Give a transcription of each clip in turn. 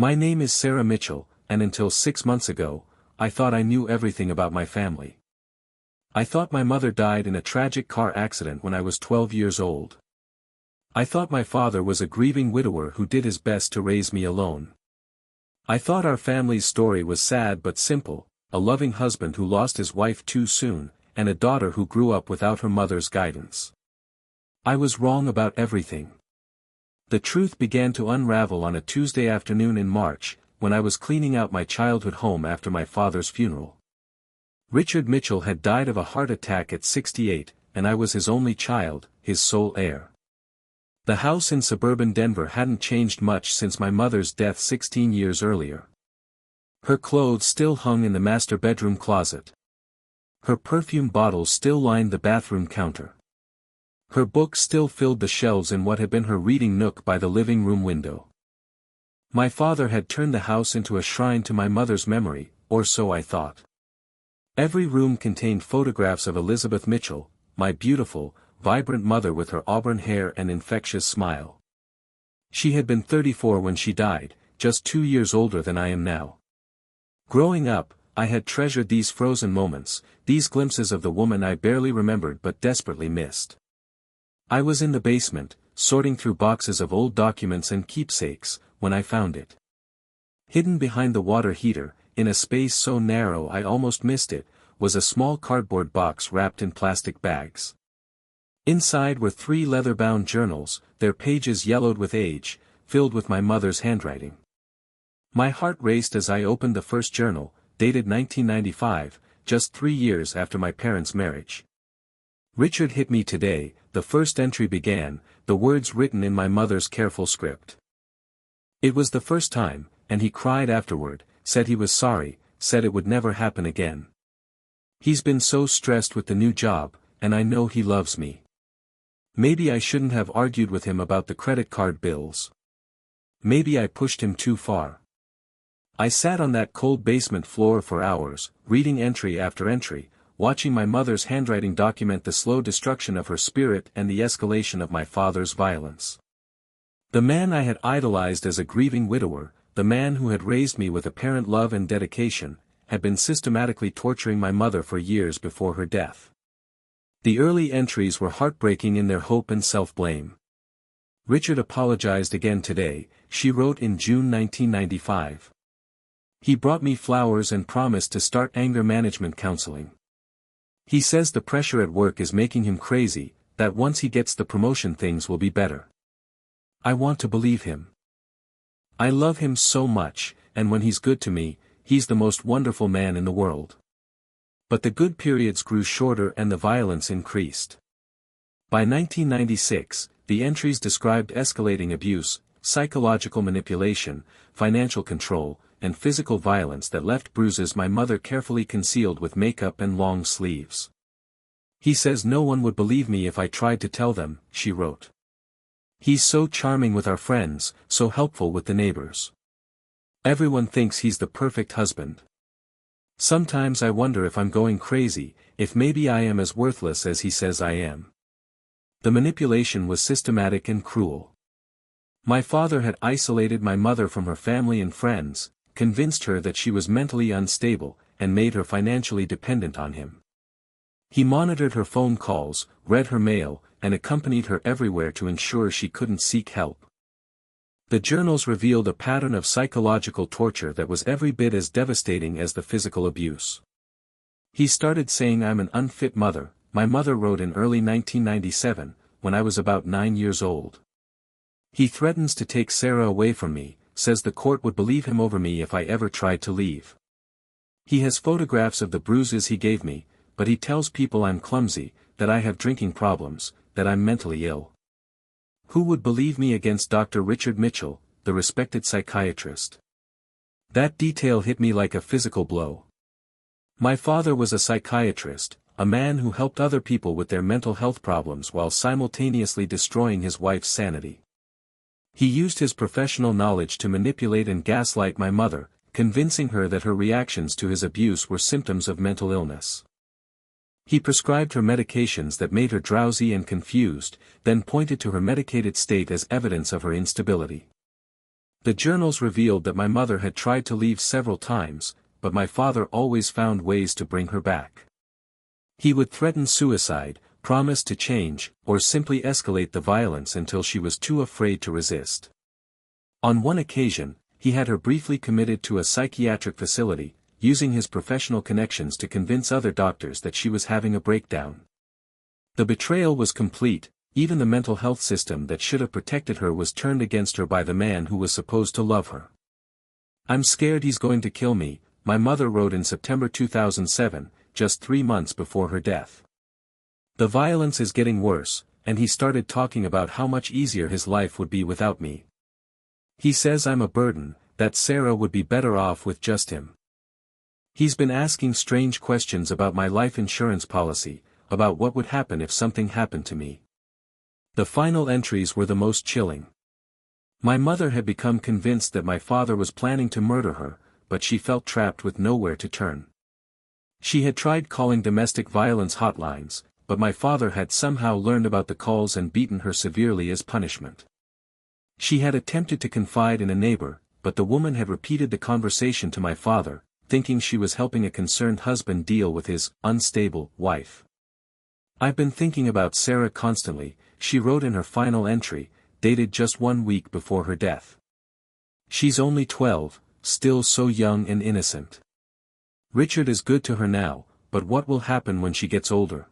My name is Sarah Mitchell, and until 6 months ago, I thought I knew everything about my family. I thought my mother died in a tragic car accident when I was 12 years old. I thought my father was a grieving widower who did his best to raise me alone. I thought our family's story was sad but simple, a loving husband who lost his wife too soon, and a daughter who grew up without her mother's guidance. I was wrong about everything. The truth began to unravel on a Tuesday afternoon in March, when I was cleaning out my childhood home after my father's funeral. Richard Mitchell had died of a heart attack at 68, and I was his only child, his sole heir. The house in suburban Denver hadn't changed much since my mother's death 16 years earlier. Her clothes still hung in the master bedroom closet. Her perfume bottles still lined the bathroom counter. Her books still filled the shelves in what had been her reading nook by the living room window. My father had turned the house into a shrine to my mother's memory, or so I thought. Every room contained photographs of Elizabeth Mitchell, my beautiful, vibrant mother with her auburn hair and infectious smile. She had been 34 when she died, just 2 years older than I am now. Growing up, I had treasured these frozen moments, these glimpses of the woman I barely remembered but desperately missed. I was in the basement, sorting through boxes of old documents and keepsakes, when I found it. Hidden behind the water heater, in a space so narrow I almost missed it, was a small cardboard box wrapped in plastic bags. Inside were 3 leather-bound journals, their pages yellowed with age, filled with my mother's handwriting. My heart raced as I opened the first journal, dated 1995, just 3 years after my parents' marriage. Richard hit me today, the first entry began, the words written in my mother's careful script. It was the first time, and he cried afterward, said he was sorry, said it would never happen again. He's been so stressed with the new job, and I know he loves me. Maybe I shouldn't have argued with him about the credit card bills. Maybe I pushed him too far. I sat on that cold basement floor for hours, reading entry after entry, watching my mother's handwriting document the slow destruction of her spirit and the escalation of my father's violence. The man I had idolized as a grieving widower, the man who had raised me with apparent love and dedication, had been systematically torturing my mother for years before her death. The early entries were heartbreaking in their hope and self-blame. Richard apologized again today, she wrote in June 1995. He brought me flowers and promised to start anger management counseling. He says the pressure at work is making him crazy, that once he gets the promotion things will be better. I want to believe him. I love him so much, and when he's good to me, he's the most wonderful man in the world. But the good periods grew shorter and the violence increased. By 1996, the entries described escalating abuse, psychological manipulation, financial control, and physical violence that left bruises my mother carefully concealed with makeup and long sleeves. He says no one would believe me if I tried to tell them, she wrote. He's so charming with our friends, so helpful with the neighbors. Everyone thinks he's the perfect husband. Sometimes I wonder if I'm going crazy, if maybe I am as worthless as he says I am. The manipulation was systematic and cruel. My father had isolated my mother from her family and friends, convinced her that she was mentally unstable, and made her financially dependent on him. He monitored her phone calls, read her mail, and accompanied her everywhere to ensure she couldn't seek help. The journals revealed a pattern of psychological torture that was every bit as devastating as the physical abuse. He started saying I'm an unfit mother, my mother wrote in early 1997, when I was about 9 years old. He threatens to take Sarah away from me, says the court would believe him over me if I ever tried to leave. He has photographs of the bruises he gave me, but he tells people I'm clumsy, that I have drinking problems, that I'm mentally ill. Who would believe me against Dr. Richard Mitchell, the respected psychiatrist? That detail hit me like a physical blow. My father was a psychiatrist, a man who helped other people with their mental health problems while simultaneously destroying his wife's sanity. He used his professional knowledge to manipulate and gaslight my mother, convincing her that her reactions to his abuse were symptoms of mental illness. He prescribed her medications that made her drowsy and confused, then pointed to her medicated state as evidence of her instability. The journals revealed that my mother had tried to leave several times, but my father always found ways to bring her back. He would threaten suicide, promise to change, or simply escalate the violence until she was too afraid to resist. On one occasion, he had her briefly committed to a psychiatric facility, using his professional connections to convince other doctors that she was having a breakdown. The betrayal was complete. Even the mental health system that should have protected her was turned against her by the man who was supposed to love her. "I'm scared he's going to kill me," my mother wrote in September 2007, just 3 months before her death. "The violence is getting worse, and he started talking about how much easier his life would be without me. He says I'm a burden, that Sarah would be better off with just him. He's been asking strange questions about my life insurance policy, about what would happen if something happened to me." The final entries were the most chilling. My mother had become convinced that my father was planning to murder her, but she felt trapped with nowhere to turn. She had tried calling domestic violence hotlines, but my father had somehow learned about the calls and beaten her severely as punishment. She had attempted to confide in a neighbor, but the woman had repeated the conversation to my father, thinking she was helping a concerned husband deal with his unstable wife. "I've been thinking about Sarah constantly," she wrote in her final entry, dated just 1 week before her death. "She's only 12, still so young and innocent. Richard is good to her now, but what will happen when she gets older?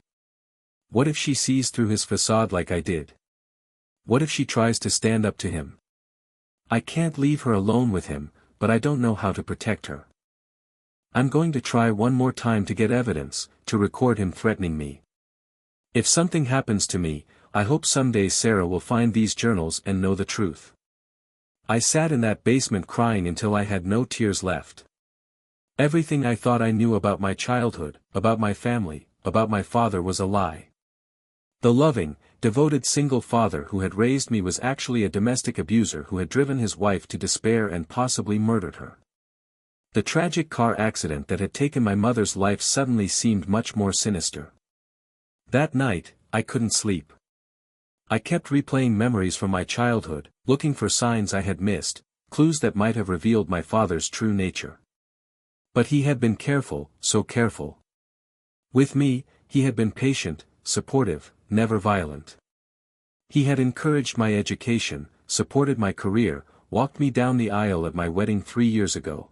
What if she sees through his facade like I did? What if she tries to stand up to him? I can't leave her alone with him, but I don't know how to protect her. I'm going to try one more time to get evidence, to record him threatening me. If something happens to me, I hope someday Sarah will find these journals and know the truth. I sat in that basement crying until I had no tears left. Everything I thought I knew about my childhood, about my family, about my father was a lie. The loving, devoted single father who had raised me was actually a domestic abuser who had driven his wife to despair and possibly murdered her. The tragic car accident that had taken my mother's life suddenly seemed much more sinister. That night, I couldn't sleep. I kept replaying memories from my childhood, looking for signs I had missed, clues that might have revealed my father's true nature. But he had been careful, so careful. With me, he had been patient, supportive, never violent. He had encouraged my education, supported my career, walked me down the aisle at my wedding 3 years ago.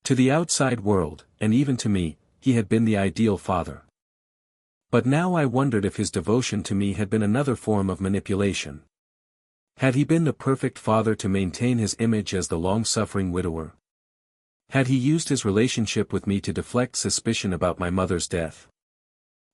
To the outside world, and even to me, he had been the ideal father. But now I wondered if his devotion to me had been another form of manipulation. Had he been the perfect father to maintain his image as the long-suffering widower? Had he used his relationship with me to deflect suspicion about my mother's death?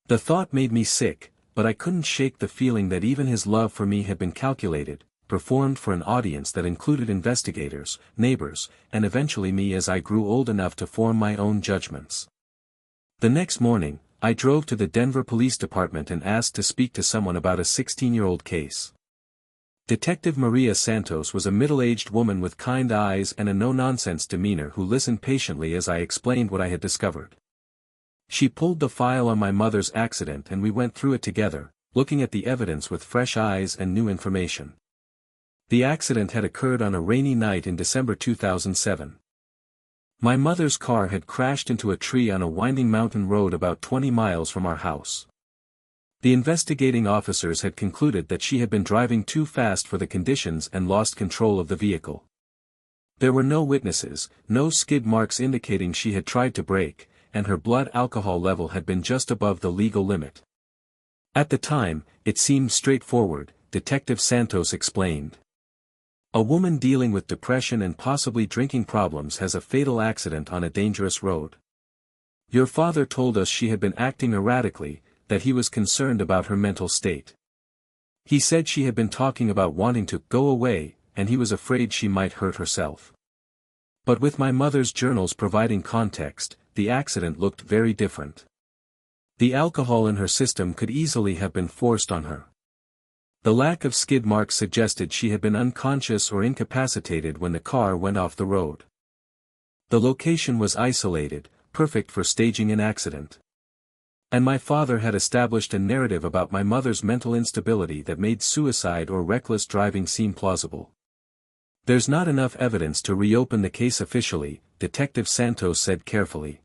The thought made me sick, but I couldn't shake the feeling that even his love for me had been calculated, performed for an audience that included investigators, neighbors, and eventually me as I grew old enough to form my own judgments. The next morning, I drove to the Denver Police Department and asked to speak to someone about a 16-year-old case. Detective Maria Santos was a middle-aged woman with kind eyes and a no-nonsense demeanor who listened patiently as I explained what I had discovered. She pulled the file on my mother's accident and we went through it together, looking at the evidence with fresh eyes and new information. The accident had occurred on a rainy night in December 2007. My mother's car had crashed into a tree on a winding mountain road about 20 miles from our house. The investigating officers had concluded that she had been driving too fast for the conditions and lost control of the vehicle. There were no witnesses, no skid marks indicating she had tried to brake, and her blood alcohol level had been just above the legal limit. At the time, it seemed straightforward, Detective Santos explained. A woman dealing with depression and possibly drinking problems has a fatal accident on a dangerous road. Your father told us she had been acting erratically, that he was concerned about her mental state. He said she had been talking about wanting to go away, and he was afraid she might hurt herself. But with my mother's journals providing context, the accident looked very different. The alcohol in her system could easily have been forced on her. The lack of skid marks suggested she had been unconscious or incapacitated when the car went off the road. The location was isolated, perfect for staging an accident. And my father had established a narrative about my mother's mental instability that made suicide or reckless driving seem plausible. There's not enough evidence to reopen the case officially, Detective Santos said carefully.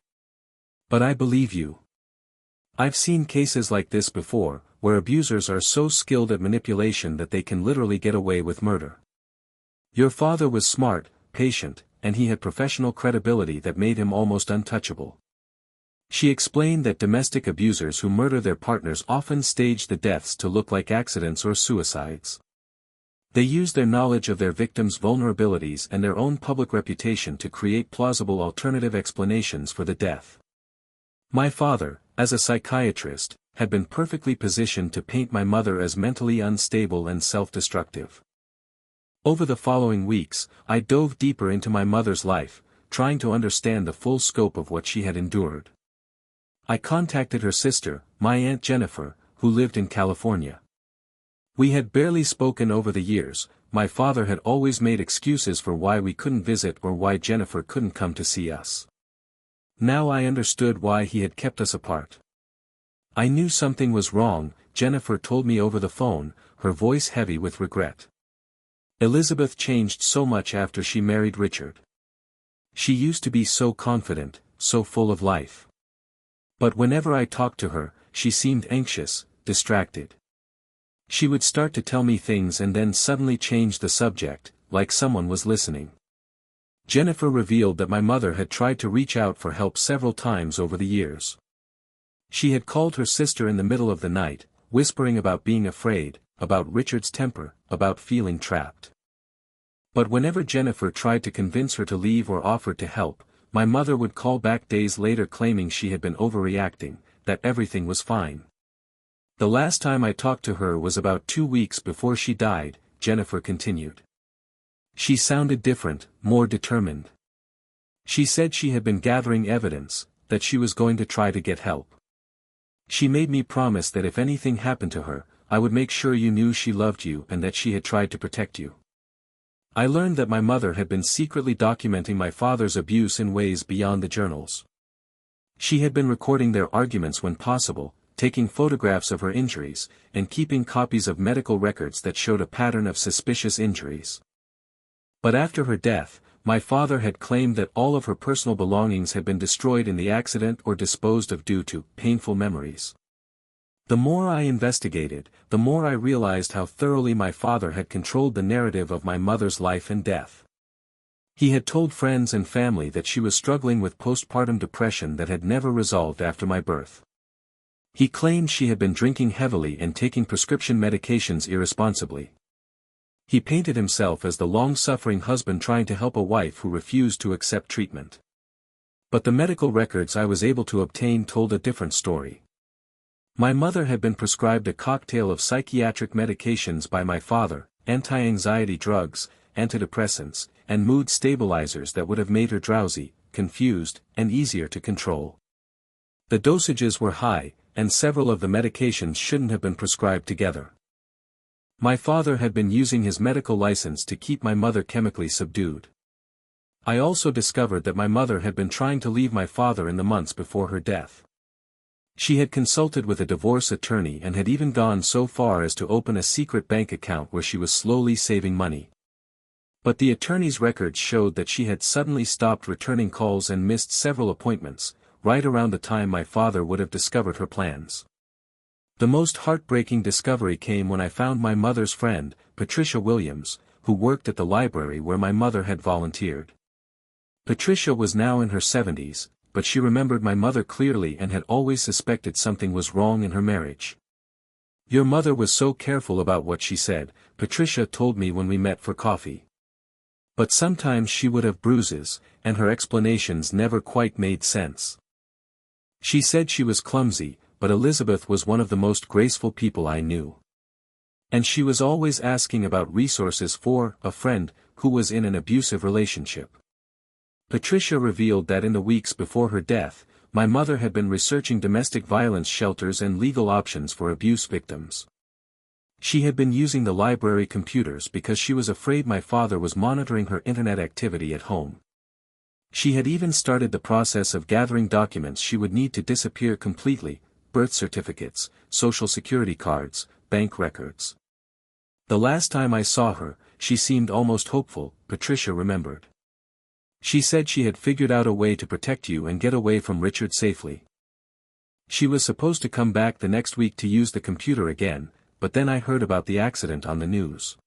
But I believe you. I've seen cases like this before, where abusers are so skilled at manipulation that they can literally get away with murder. Your father was smart, patient, and he had professional credibility that made him almost untouchable. She explained that domestic abusers who murder their partners often stage the deaths to look like accidents or suicides. They use their knowledge of their victims' vulnerabilities and their own public reputation to create plausible alternative explanations for the death. My father, as a psychiatrist, had been perfectly positioned to paint my mother as mentally unstable and self-destructive. Over the following weeks, I dove deeper into my mother's life, trying to understand the full scope of what she had endured. I contacted her sister, my Aunt Jennifer, who lived in California. We had barely spoken over the years. My father had always made excuses for why we couldn't visit or why Jennifer couldn't come to see us. Now I understood why he had kept us apart. I knew something was wrong, Jennifer told me over the phone, her voice heavy with regret. Elizabeth changed so much after she married Richard. She used to be so confident, so full of life. But whenever I talked to her, she seemed anxious, distracted. She would start to tell me things and then suddenly change the subject, like someone was listening. Jennifer revealed that my mother had tried to reach out for help several times over the years. She had called her sister in the middle of the night, whispering about being afraid, about Richard's temper, about feeling trapped. But whenever Jennifer tried to convince her to leave or offered to help, my mother would call back days later claiming she had been overreacting, that everything was fine. The last time I talked to her was about 2 weeks before she died, Jennifer continued. She sounded different, more determined. She said she had been gathering evidence, that she was going to try to get help. She made me promise that if anything happened to her, I would make sure you knew she loved you and that she had tried to protect you. I learned that my mother had been secretly documenting my father's abuse in ways beyond the journals. She had been recording their arguments when possible, taking photographs of her injuries, and keeping copies of medical records that showed a pattern of suspicious injuries. But after her death, my father had claimed that all of her personal belongings had been destroyed in the accident or disposed of due to painful memories. The more I investigated, the more I realized how thoroughly my father had controlled the narrative of my mother's life and death. He had told friends and family that she was struggling with postpartum depression that had never resolved after my birth. He claimed she had been drinking heavily and taking prescription medications irresponsibly. He painted himself as the long-suffering husband trying to help a wife who refused to accept treatment. But the medical records I was able to obtain told a different story. My mother had been prescribed a cocktail of psychiatric medications by my father, anti-anxiety drugs, antidepressants, and mood stabilizers that would have made her drowsy, confused, and easier to control. The dosages were high, and several of the medications shouldn't have been prescribed together. My father had been using his medical license to keep my mother chemically subdued. I also discovered that my mother had been trying to leave my father in the months before her death. She had consulted with a divorce attorney and had even gone so far as to open a secret bank account where she was slowly saving money. But the attorney's records showed that she had suddenly stopped returning calls and missed several appointments, right around the time my father would have discovered her plans. The most heartbreaking discovery came when I found my mother's friend, Patricia Williams, who worked at the library where my mother had volunteered. Patricia was now in her 70s, but she remembered my mother clearly and had always suspected something was wrong in her marriage. Your mother was so careful about what she said, Patricia told me when we met for coffee. But sometimes she would have bruises, and her explanations never quite made sense. She said she was clumsy, but Elizabeth was one of the most graceful people I knew. And she was always asking about resources for a friend who was in an abusive relationship. Patricia revealed that in the weeks before her death, my mother had been researching domestic violence shelters and legal options for abuse victims. She had been using the library computers because she was afraid my father was monitoring her internet activity at home. She had even started the process of gathering documents she would need to disappear completely: birth certificates, social security cards, bank records. The last time I saw her, she seemed almost hopeful, Patricia remembered. She said she had figured out a way to protect you and get away from Richard safely. She was supposed to come back the next week to use the computer again, but then I heard about the accident on the news.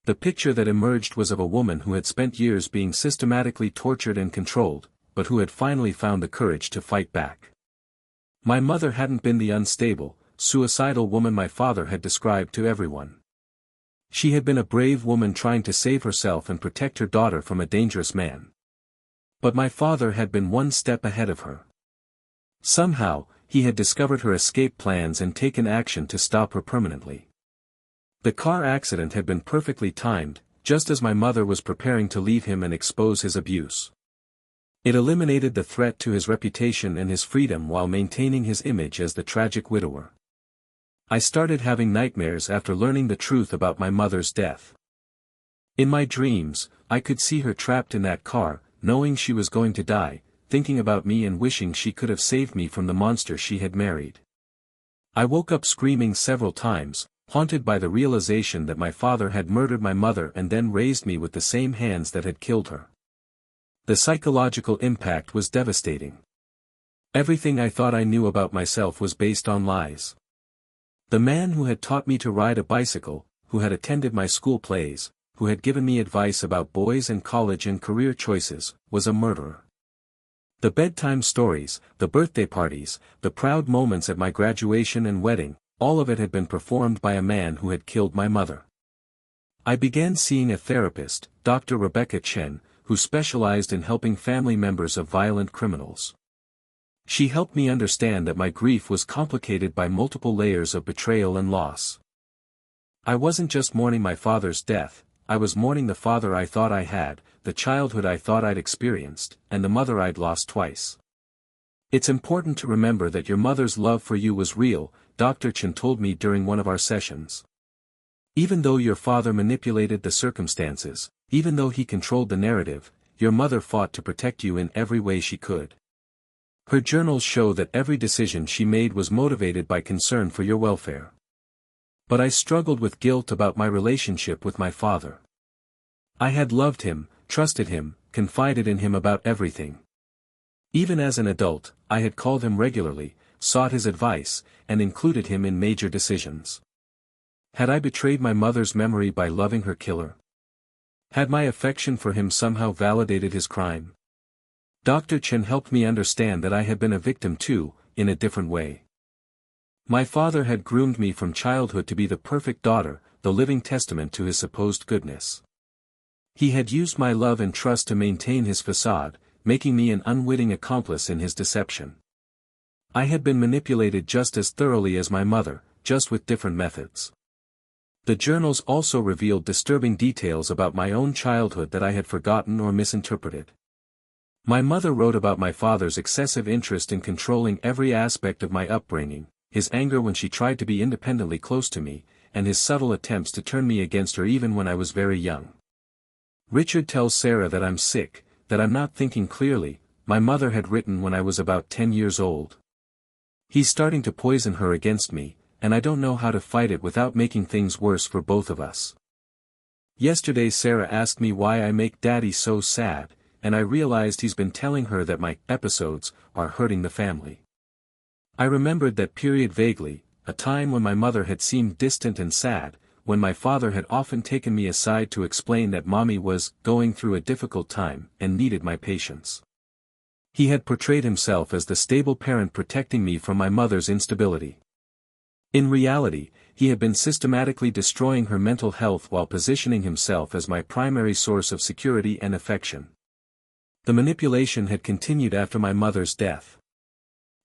The picture that emerged was of a woman who had spent years being systematically tortured and controlled, but who had finally found the courage to fight back. My mother hadn't been the unstable, suicidal woman my father had described to everyone. She had been a brave woman trying to save herself and protect her daughter from a dangerous man. But my father had been one step ahead of her. Somehow, he had discovered her escape plans and taken action to stop her permanently. The car accident had been perfectly timed, just as my mother was preparing to leave him and expose his abuse. It eliminated the threat to his reputation and his freedom while maintaining his image as the tragic widower. I started having nightmares after learning the truth about my mother's death. In my dreams, I could see her trapped in that car, knowing she was going to die, thinking about me and wishing she could have saved me from the monster she had married. I woke up screaming several times, haunted by the realization that my father had murdered my mother and then raised me with the same hands that had killed her. The psychological impact was devastating. Everything I thought I knew about myself was based on lies. The man who had taught me to ride a bicycle, who had attended my school plays, who had given me advice about boys and college and career choices, was a murderer. The bedtime stories, the birthday parties, the proud moments at my graduation and wedding, all of it had been performed by a man who had killed my mother. I began seeing a therapist, Dr. Rebecca Chen, who specialized in helping family members of violent criminals. She helped me understand that my grief was complicated by multiple layers of betrayal and loss. I wasn't just mourning my father's death, I was mourning the father I thought I had, the childhood I thought I'd experienced, and the mother I'd lost twice. It's important to remember that your mother's love for you was real, Dr. Chen told me during one of our sessions. Even though your father manipulated the circumstances, even though he controlled the narrative, your mother fought to protect you in every way she could. Her journals show that every decision she made was motivated by concern for your welfare. But I struggled with guilt about my relationship with my father. I had loved him, trusted him, confided in him about everything. Even as an adult, I had called him regularly, sought his advice, and included him in major decisions. Had I betrayed my mother's memory by loving her killer? Had my affection for him somehow validated his crime? Dr. Chen helped me understand that I had been a victim too, in a different way. My father had groomed me from childhood to be the perfect daughter, the living testament to his supposed goodness. He had used my love and trust to maintain his facade, making me an unwitting accomplice in his deception. I had been manipulated just as thoroughly as my mother, just with different methods. The journals also revealed disturbing details about my own childhood that I had forgotten or misinterpreted. My mother wrote about my father's excessive interest in controlling every aspect of my upbringing, his anger when she tried to be independently close to me, and his subtle attempts to turn me against her even when I was very young. Richard tells Sarah that I'm sick, that I'm not thinking clearly, my mother had written when I was about 10 years old. He's starting to poison her against me, and I don't know how to fight it without making things worse for both of us. Yesterday Sarah asked me why I make Daddy so sad, and I realized he's been telling her that my episodes are hurting the family. I remembered that period vaguely, a time when my mother had seemed distant and sad, when my father had often taken me aside to explain that Mommy was going through a difficult time and needed my patience. He had portrayed himself as the stable parent protecting me from my mother's instability. In reality, he had been systematically destroying her mental health while positioning himself as my primary source of security and affection. The manipulation had continued after my mother's death.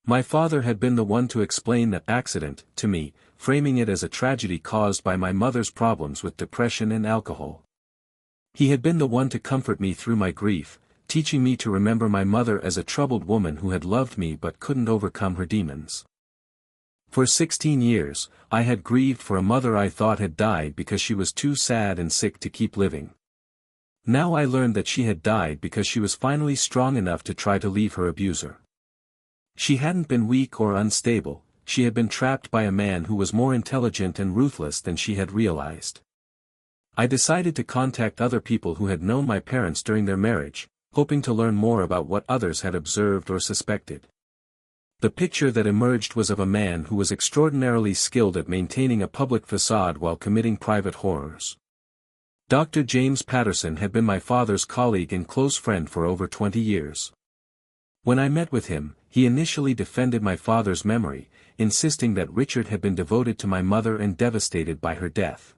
My father had been the one to explain the accident to me, framing it as a tragedy caused by my mother's problems with depression and alcohol. He had been the one to comfort me through my grief, teaching me to remember my mother as a troubled woman who had loved me but couldn't overcome her demons. For 16 years, I had grieved for a mother I thought had died because she was too sad and sick to keep living. Now I learned that she had died because she was finally strong enough to try to leave her abuser. She hadn't been weak or unstable, she had been trapped by a man who was more intelligent and ruthless than she had realized. I decided to contact other people who had known my parents during their marriage, hoping to learn more about what others had observed or suspected. The picture that emerged was of a man who was extraordinarily skilled at maintaining a public facade while committing private horrors. Dr. James Patterson had been my father's colleague and close friend for over 20 years. When I met with him, he initially defended my father's memory, insisting that Richard had been devoted to my mother and devastated by her death.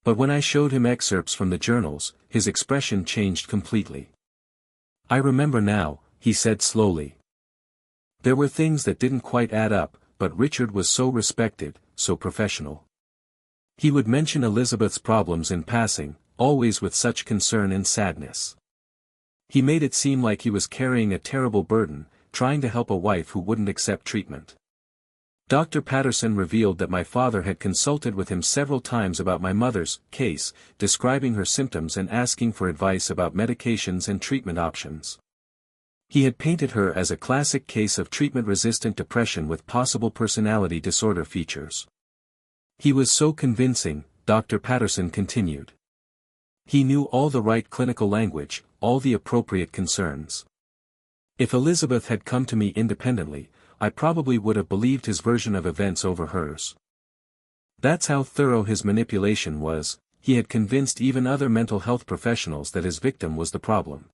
But when I showed him excerpts from the journals, his expression changed completely. "I remember now," he said slowly. "There were things that didn't quite add up, but Richard was so respected, so professional. He would mention Elizabeth's problems in passing, always with such concern and sadness. He made it seem like he was carrying a terrible burden, trying to help a wife who wouldn't accept treatment." Dr. Patterson revealed that my father had consulted with him several times about my mother's case, describing her symptoms and asking for advice about medications and treatment options. He had painted her as a classic case of treatment-resistant depression with possible personality disorder features. He was so convincing, Dr. Patterson continued. He knew all the right clinical language, all the appropriate concerns. If Elizabeth had come to me independently, I probably would have believed his version of events over hers. That's how thorough his manipulation was. He had convinced even other mental health professionals that his victim was the problem.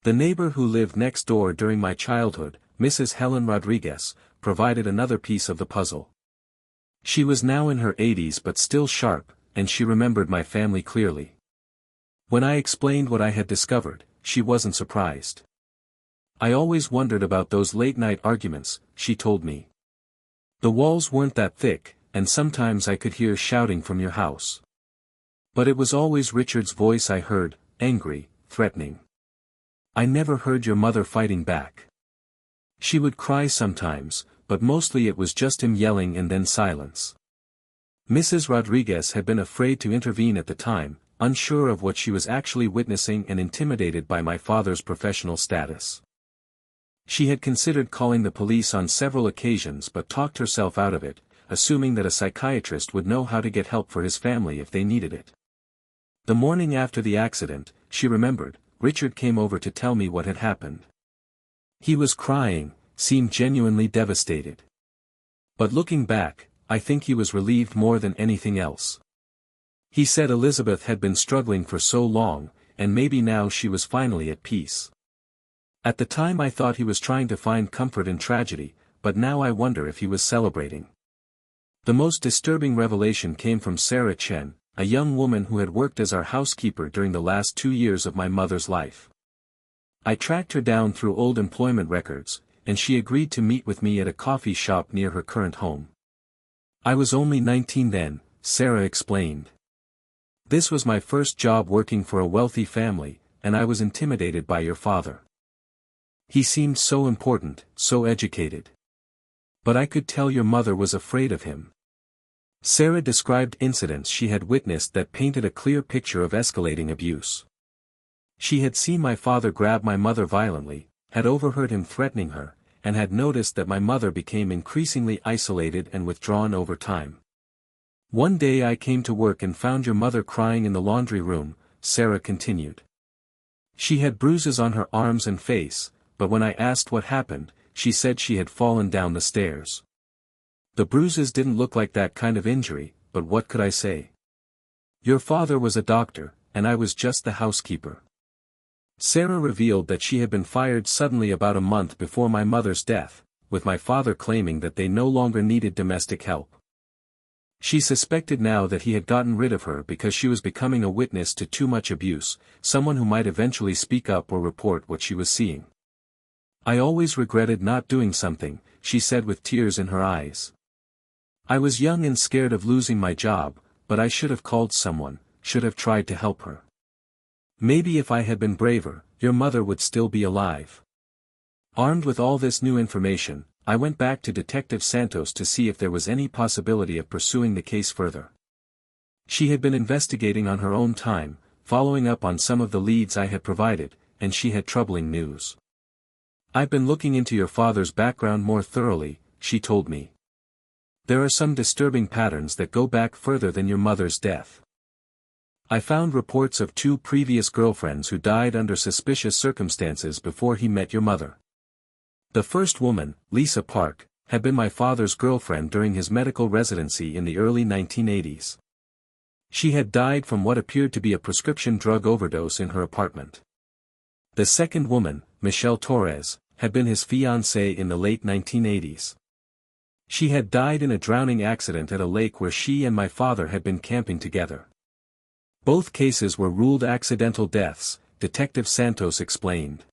The neighbor who lived next door during my childhood, Mrs. Helen Rodriguez, provided another piece of the puzzle. She was now in her 80s but still sharp, and she remembered my family clearly. When I explained what I had discovered, she wasn't surprised. "I always wondered about those late-night arguments," she told me. "The walls weren't that thick, and sometimes I could hear shouting from your house. But it was always Richard's voice I heard, angry, threatening. I never heard your mother fighting back. She would cry sometimes, but mostly it was just him yelling and then silence." Mrs. Rodriguez had been afraid to intervene at the time, unsure of what she was actually witnessing and intimidated by my father's professional status. She had considered calling the police on several occasions but talked herself out of it, assuming that a psychiatrist would know how to get help for his family if they needed it. The morning after the accident, she remembered, Richard came over to tell me what had happened. He was crying, seemed genuinely devastated. But looking back, I think he was relieved more than anything else. He said Elizabeth had been struggling for so long, and maybe now she was finally at peace. At the time I thought he was trying to find comfort in tragedy, but now I wonder if he was celebrating. The most disturbing revelation came from Sarah Chen, a young woman who had worked as our housekeeper during the last 2 years of my mother's life. I tracked her down through old employment records, and she agreed to meet with me at a coffee shop near her current home. "I was only 19 then," Sarah explained. "This was my first job working for a wealthy family, and I was intimidated by your father. He seemed so important, so educated. But I could tell your mother was afraid of him." Sarah described incidents she had witnessed that painted a clear picture of escalating abuse. She had seen my father grab my mother violently, had overheard him threatening her, and had noticed that my mother became increasingly isolated and withdrawn over time. "One day I came to work and found your mother crying in the laundry room," Sarah continued. "She had bruises on her arms and face, but when I asked what happened, she said she had fallen down the stairs. The bruises didn't look like that kind of injury, but what could I say? Your father was a doctor, and I was just the housekeeper." Sarah revealed that she had been fired suddenly about a month before my mother's death, with my father claiming that they no longer needed domestic help. She suspected now that he had gotten rid of her because she was becoming a witness to too much abuse, someone who might eventually speak up or report what she was seeing. "I always regretted not doing something," she said with tears in her eyes. "I was young and scared of losing my job, but I should have called someone, should have tried to help her. Maybe if I had been braver, your mother would still be alive." Armed with all this new information, I went back to Detective Santos to see if there was any possibility of pursuing the case further. She had been investigating on her own time, following up on some of the leads I had provided, and she had troubling news. "I've been looking into your father's background more thoroughly," she told me. "There are some disturbing patterns that go back further than your mother's death. I found reports of 2 previous girlfriends who died under suspicious circumstances before he met your mother. The first woman, Lisa Park, had been my father's girlfriend during his medical residency in the early 1980s. She had died from what appeared to be a prescription drug overdose in her apartment. The second woman, Michelle Torres, had been his fiancée in the late 1980s. She had died in a drowning accident at a lake where she and my father had been camping together. Both cases were ruled accidental deaths, Detective Santos explained.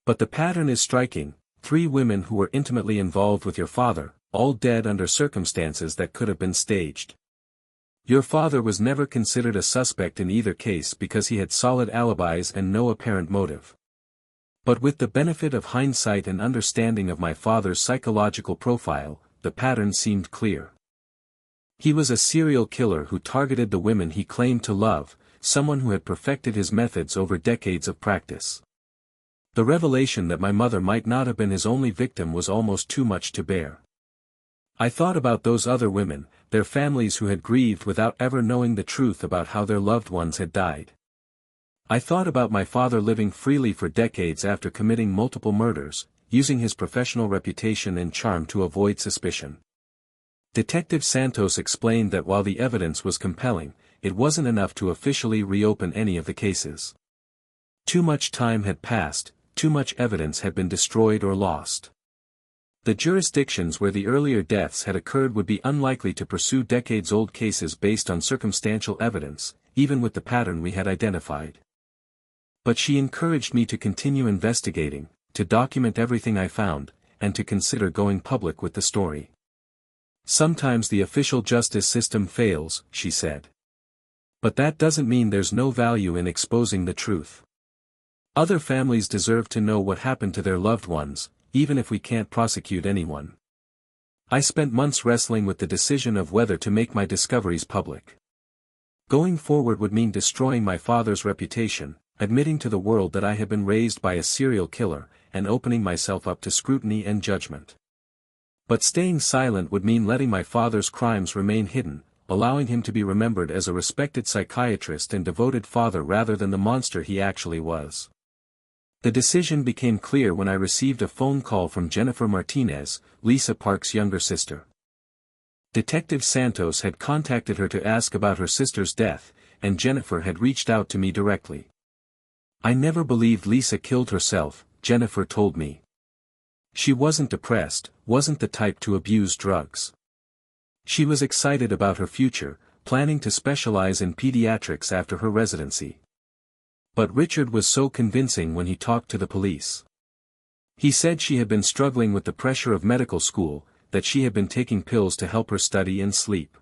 But the pattern is striking: 3 women who were intimately involved with your father, all dead under circumstances that could have been staged. Your father was never considered a suspect in either case because he had solid alibis and no apparent motive. But with the benefit of hindsight and understanding of my father's psychological profile, the pattern seemed clear. He was a serial killer who targeted the women he claimed to love, someone who had perfected his methods over decades of practice. The revelation that my mother might not have been his only victim was almost too much to bear. I thought about those other women, their families who had grieved without ever knowing the truth about how their loved ones had died. I thought about my father living freely for decades after committing multiple murders, using his professional reputation and charm to avoid suspicion. Detective Santos explained that while the evidence was compelling, it wasn't enough to officially reopen any of the cases. Too much time had passed, too much evidence had been destroyed or lost. The jurisdictions where the earlier deaths had occurred would be unlikely to pursue decades-old cases based on circumstantial evidence, even with the pattern we had identified. But she encouraged me to continue investigating, to document everything I found, and to consider going public with the story. Sometimes the official justice system fails, she said. But that doesn't mean there's no value in exposing the truth. Other families deserve to know what happened to their loved ones, even if we can't prosecute anyone. I spent months wrestling with the decision of whether to make my discoveries public. Going forward would mean destroying my father's reputation, admitting to the world that I had been raised by a serial killer, and opening myself up to scrutiny and judgment. But staying silent would mean letting my father's crimes remain hidden, allowing him to be remembered as a respected psychiatrist and devoted father rather than the monster he actually was. The decision became clear when I received a phone call from Jennifer Martinez, Lisa Park's younger sister. Detective Santos had contacted her to ask about her sister's death, and Jennifer had reached out to me directly. I never believed Lisa killed herself, Jennifer told me. She wasn't depressed, wasn't the type to abuse drugs. She was excited about her future, planning to specialize in pediatrics after her residency. But Richard was so convincing when he talked to the police. He said she had been struggling with the pressure of medical school, that she had been taking pills to help her study and sleep.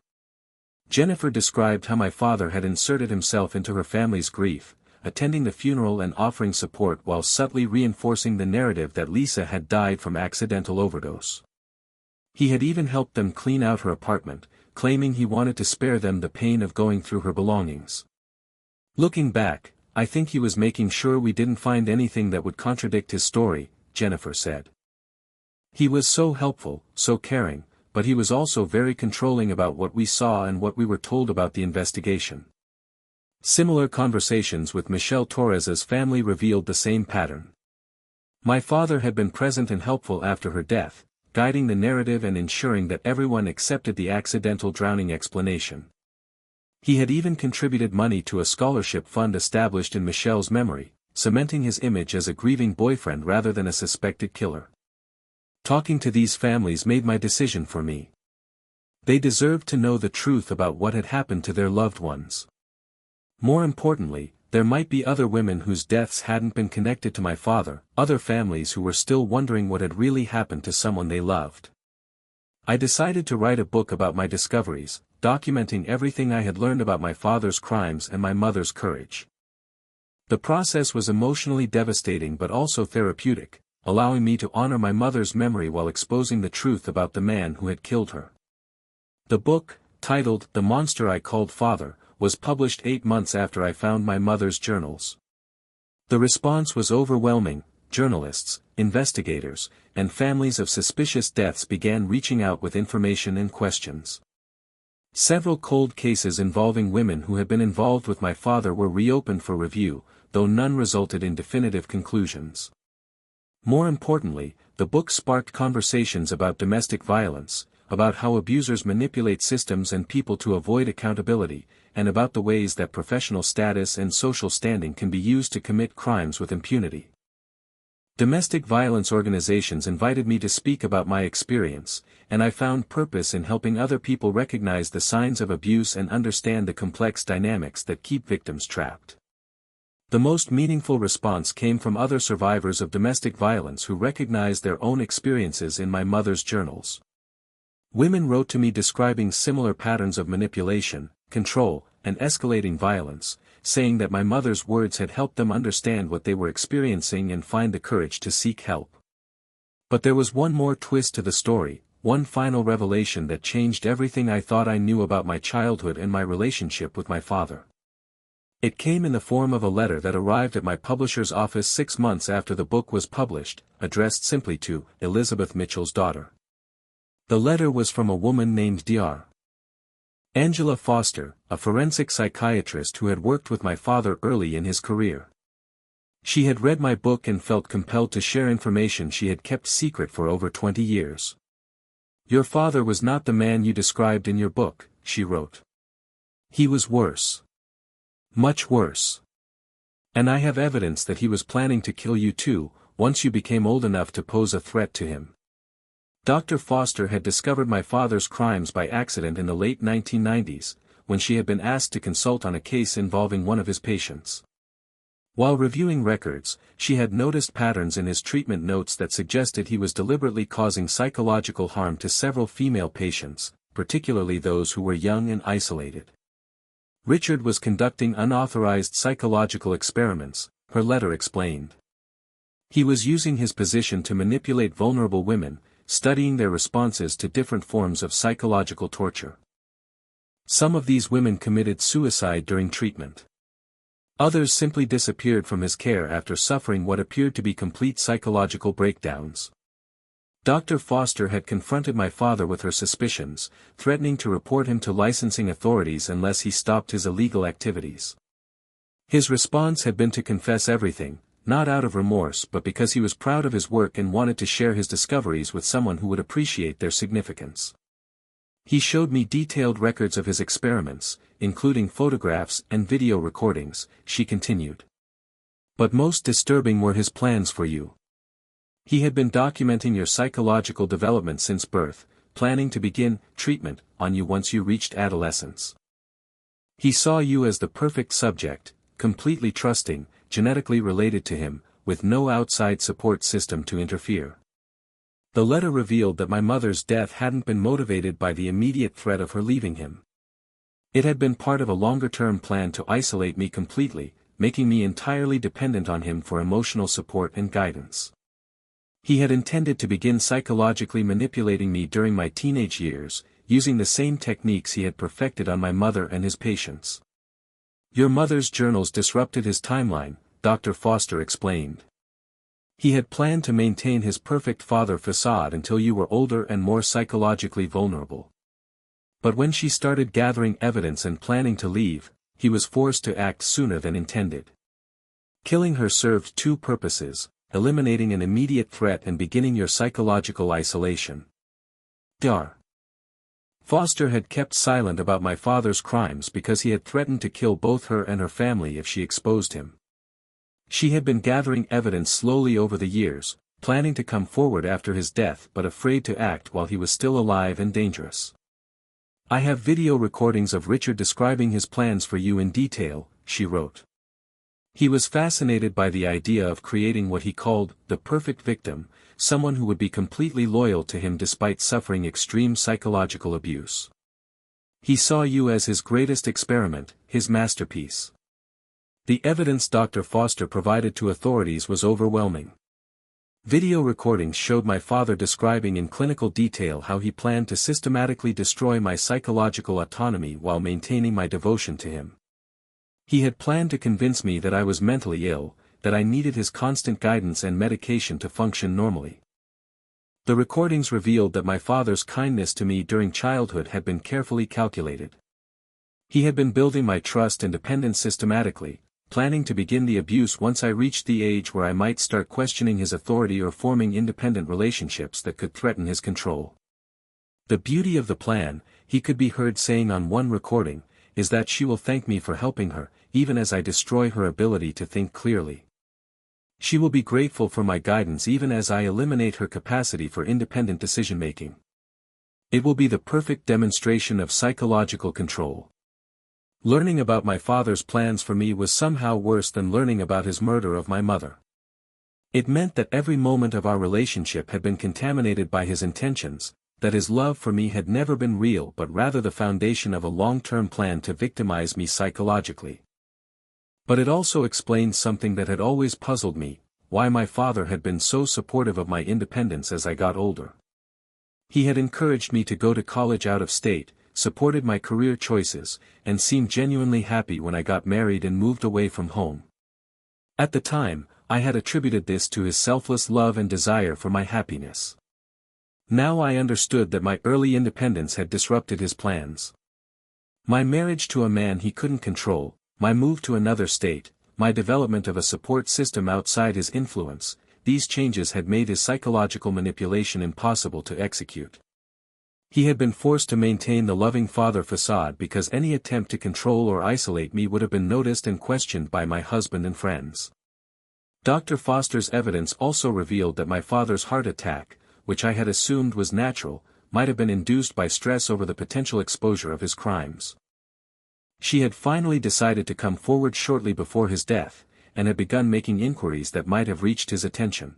Jennifer described how my father had inserted himself into her family's grief, attending the funeral and offering support while subtly reinforcing the narrative that Lisa had died from accidental overdose. He had even helped them clean out her apartment, claiming he wanted to spare them the pain of going through her belongings. Looking back, I think he was making sure we didn't find anything that would contradict his story, Jennifer said. He was so helpful, so caring, but he was also very controlling about what we saw and what we were told about the investigation. Similar conversations with Michelle Torres's family revealed the same pattern. My father had been present and helpful after her death, guiding the narrative and ensuring that everyone accepted the accidental drowning explanation. He had even contributed money to a scholarship fund established in Michelle's memory, cementing his image as a grieving boyfriend rather than a suspected killer. Talking to these families made my decision for me. They deserved to know the truth about what had happened to their loved ones. More importantly, there might be other women whose deaths hadn't been connected to my father, other families who were still wondering what had really happened to someone they loved. I decided to write a book about my discoveries, documenting everything I had learned about my father's crimes and my mother's courage. The process was emotionally devastating but also therapeutic, allowing me to honor my mother's memory while exposing the truth about the man who had killed her. The book, titled The Monster I Called Father, was published 8 months after I found my mother's journals. The response was overwhelming. Journalists, investigators, and families of suspicious deaths began reaching out with information and questions. Several cold cases involving women who had been involved with my father were reopened for review, though none resulted in definitive conclusions. More importantly, the book sparked conversations about domestic violence, about how abusers manipulate systems and people to avoid accountability, and about the ways that professional status and social standing can be used to commit crimes with impunity. Domestic violence organizations invited me to speak about my experience, and I found purpose in helping other people recognize the signs of abuse and understand the complex dynamics that keep victims trapped. The most meaningful response came from other survivors of domestic violence who recognized their own experiences in my mother's journals. Women wrote to me describing similar patterns of manipulation, control, and escalating violence, saying that my mother's words had helped them understand what they were experiencing and find the courage to seek help. But there was one more twist to the story, one final revelation that changed everything I thought I knew about my childhood and my relationship with my father. It came in the form of a letter that arrived at my publisher's office 6 months after the book was published, addressed simply to Elizabeth Mitchell's daughter. The letter was from a woman named Dr. Angela Foster, a forensic psychiatrist who had worked with my father early in his career. She had read my book and felt compelled to share information she had kept secret for over 20 years. "Your father was not the man you described in your book," she wrote. "He was worse. Much worse. And I have evidence that he was planning to kill you too, once you became old enough to pose a threat to him." Dr. Foster had discovered my father's crimes by accident in the late 1990s, when she had been asked to consult on a case involving one of his patients. While reviewing records, she had noticed patterns in his treatment notes that suggested he was deliberately causing psychological harm to several female patients, particularly those who were young and isolated. Richard was conducting unauthorized psychological experiments, her letter explained. He was using his position to manipulate vulnerable women, studying their responses to different forms of psychological torture. Some of these women committed suicide during treatment. Others simply disappeared from his care after suffering what appeared to be complete psychological breakdowns. Dr. Foster had confronted my father with her suspicions, threatening to report him to licensing authorities unless he stopped his illegal activities. His response had been to confess everything, not out of remorse but because he was proud of his work and wanted to share his discoveries with someone who would appreciate their significance. He showed me detailed records of his experiments, including photographs and video recordings, she continued. But most disturbing were his plans for you. He had been documenting your psychological development since birth, planning to begin treatment on you once you reached adolescence. He saw you as the perfect subject, completely trusting, genetically related to him, with no outside support system to interfere. The letter revealed that my mother's death hadn't been motivated by the immediate threat of her leaving him. It had been part of a longer-term plan to isolate me completely, making me entirely dependent on him for emotional support and guidance. He had intended to begin psychologically manipulating me during my teenage years, using the same techniques he had perfected on my mother and his patients. Your mother's journals disrupted his timeline, Dr. Foster explained. He had planned to maintain his perfect father facade until you were older and more psychologically vulnerable. But when she started gathering evidence and planning to leave, he was forced to act sooner than intended. Killing her served two purposes: eliminating an immediate threat and beginning your psychological isolation. Dr. Foster had kept silent about my father's crimes because he had threatened to kill both her and her family if she exposed him. She had been gathering evidence slowly over the years, planning to come forward after his death but afraid to act while he was still alive and dangerous. I have video recordings of Richard describing his plans for you in detail, she wrote. He was fascinated by the idea of creating what he called the perfect victim, someone who would be completely loyal to him despite suffering extreme psychological abuse. He saw you as his greatest experiment, his masterpiece. The evidence Dr. Foster provided to authorities was overwhelming. Video recordings showed my father describing in clinical detail how he planned to systematically destroy my psychological autonomy while maintaining my devotion to him. He had planned to convince me that I was mentally ill, that I needed his constant guidance and medication to function normally. The recordings revealed that my father's kindness to me during childhood had been carefully calculated. He had been building my trust and dependence systematically, planning to begin the abuse once I reached the age where I might start questioning his authority or forming independent relationships that could threaten his control. The beauty of the plan, he could be heard saying on one recording, is that she will thank me for helping her, even as I destroy her ability to think clearly. She will be grateful for my guidance even as I eliminate her capacity for independent decision-making. It will be the perfect demonstration of psychological control. Learning about my father's plans for me was somehow worse than learning about his murder of my mother. It meant that every moment of our relationship had been contaminated by his intentions, that his love for me had never been real but rather the foundation of a long-term plan to victimize me psychologically. But it also explained something that had always puzzled me, why my father had been so supportive of my independence as I got older. He had encouraged me to go to college out of state, supported my career choices, and seemed genuinely happy when I got married and moved away from home. At the time, I had attributed this to his selfless love and desire for my happiness. Now I understood that my early independence had disrupted his plans. My marriage to a man he couldn't control, my move to another state, my development of a support system outside his influence, these changes had made his psychological manipulation impossible to execute. He had been forced to maintain the loving father facade because any attempt to control or isolate me would have been noticed and questioned by my husband and friends. Dr. Foster's evidence also revealed that my father's heart attack, which I had assumed was natural, might have been induced by stress over the potential exposure of his crimes. She had finally decided to come forward shortly before his death, and had begun making inquiries that might have reached his attention.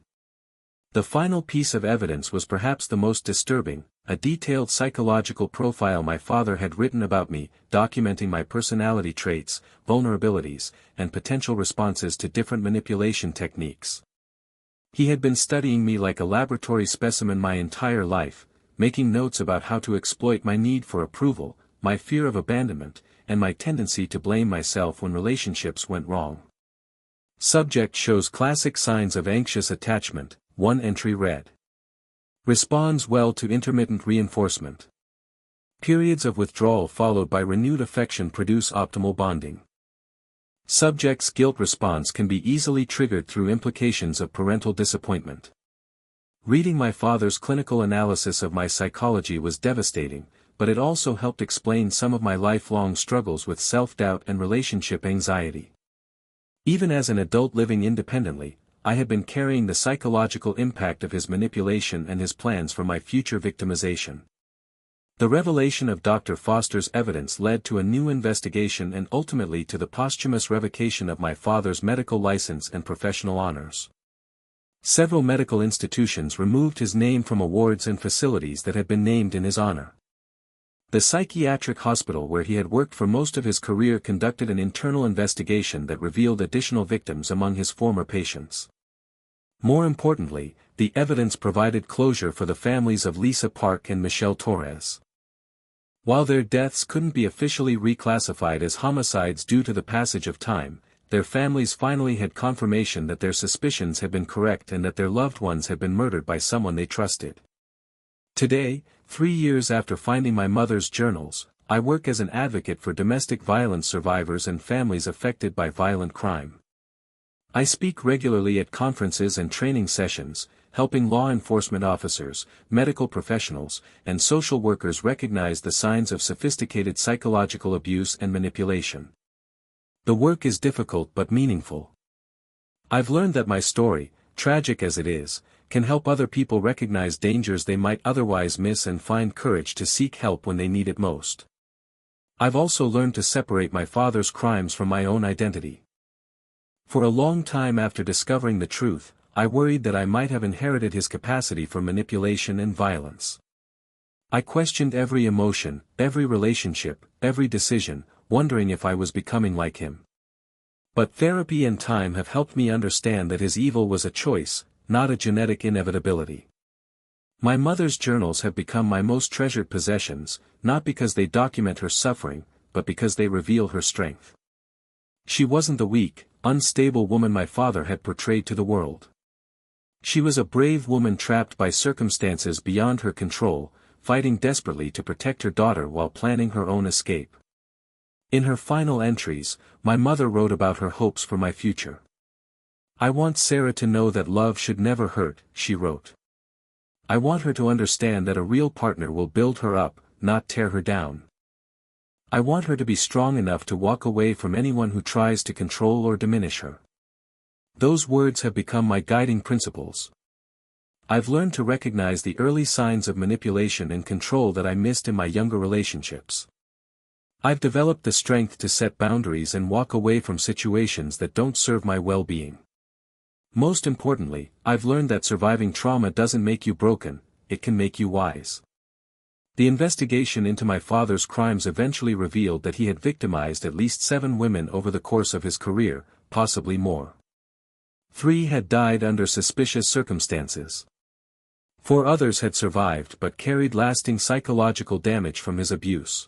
The final piece of evidence was perhaps the most disturbing, a detailed psychological profile my father had written about me, documenting my personality traits, vulnerabilities, and potential responses to different manipulation techniques. He had been studying me like a laboratory specimen my entire life, making notes about how to exploit my need for approval, my fear of abandonment, and my tendency to blame myself when relationships went wrong. Subject shows classic signs of anxious attachment. One entry read. Responds well to intermittent reinforcement. Periods of withdrawal followed by renewed affection produce optimal bonding. Subject's guilt response can be easily triggered through implications of parental disappointment. Reading my father's clinical analysis of my psychology was devastating, but it also helped explain some of my lifelong struggles with self-doubt and relationship anxiety. Even as an adult living independently, I had been carrying the psychological impact of his manipulation and his plans for my future victimization. The revelation of Dr. Foster's evidence led to a new investigation and ultimately to the posthumous revocation of my father's medical license and professional honors. Several medical institutions removed his name from awards and facilities that had been named in his honor. The psychiatric hospital where he had worked for most of his career conducted an internal investigation that revealed additional victims among his former patients. More importantly, the evidence provided closure for the families of Lisa Park and Michelle Torres. While their deaths couldn't be officially reclassified as homicides due to the passage of time, their families finally had confirmation that their suspicions had been correct and that their loved ones had been murdered by someone they trusted. Today, 3 years after finding my mother's journals, I work as an advocate for domestic violence survivors and families affected by violent crime. I speak regularly at conferences and training sessions, helping law enforcement officers, medical professionals, and social workers recognize the signs of sophisticated psychological abuse and manipulation. The work is difficult but meaningful. I've learned that my story, tragic as it is, can help other people recognize dangers they might otherwise miss and find courage to seek help when they need it most. I've also learned to separate my father's crimes from my own identity. For a long time after discovering the truth, I worried that I might have inherited his capacity for manipulation and violence. I questioned every emotion, every relationship, every decision, wondering if I was becoming like him. But therapy and time have helped me understand that his evil was a choice, not a genetic inevitability. My mother's journals have become my most treasured possessions, not because they document her suffering, but because they reveal her strength. She wasn't the weak, unstable woman my father had portrayed to the world. She was a brave woman trapped by circumstances beyond her control, fighting desperately to protect her daughter while planning her own escape. In her final entries, my mother wrote about her hopes for my future. "I want Sarah to know that love should never hurt," she wrote. "I want her to understand that a real partner will build her up, not tear her down. I want her to be strong enough to walk away from anyone who tries to control or diminish her." Those words have become my guiding principles. I've learned to recognize the early signs of manipulation and control that I missed in my younger relationships. I've developed the strength to set boundaries and walk away from situations that don't serve my well-being. Most importantly, I've learned that surviving trauma doesn't make you broken, it can make you wise. The investigation into my father's crimes eventually revealed that he had victimized at least 7 women over the course of his career, possibly more. 3 had died under suspicious circumstances. 4 others had survived but carried lasting psychological damage from his abuse.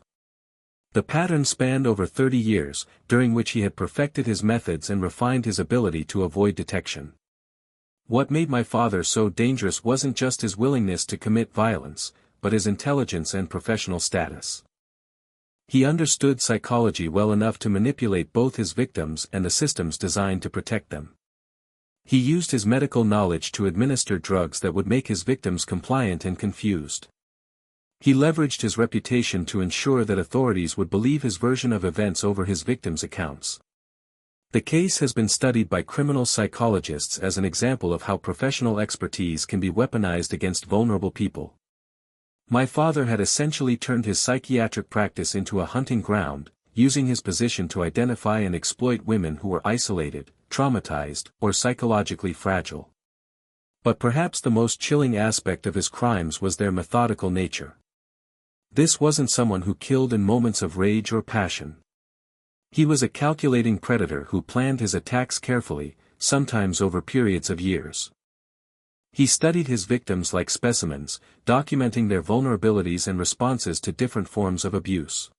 The pattern spanned over 30 years, during which he had perfected his methods and refined his ability to avoid detection. What made my father so dangerous wasn't just his willingness to commit violence, but his intelligence and professional status. He understood psychology well enough to manipulate both his victims and the systems designed to protect them. He used his medical knowledge to administer drugs that would make his victims compliant and confused. He leveraged his reputation to ensure that authorities would believe his version of events over his victims' accounts. The case has been studied by criminal psychologists as an example of how professional expertise can be weaponized against vulnerable people. My father had essentially turned his psychiatric practice into a hunting ground, using his position to identify and exploit women who were isolated, traumatized, or psychologically fragile. But perhaps the most chilling aspect of his crimes was their methodical nature. This wasn't someone who killed in moments of rage or passion. He was a calculating predator who planned his attacks carefully, sometimes over periods of years. He studied his victims like specimens, documenting their vulnerabilities and responses to different forms of abuse.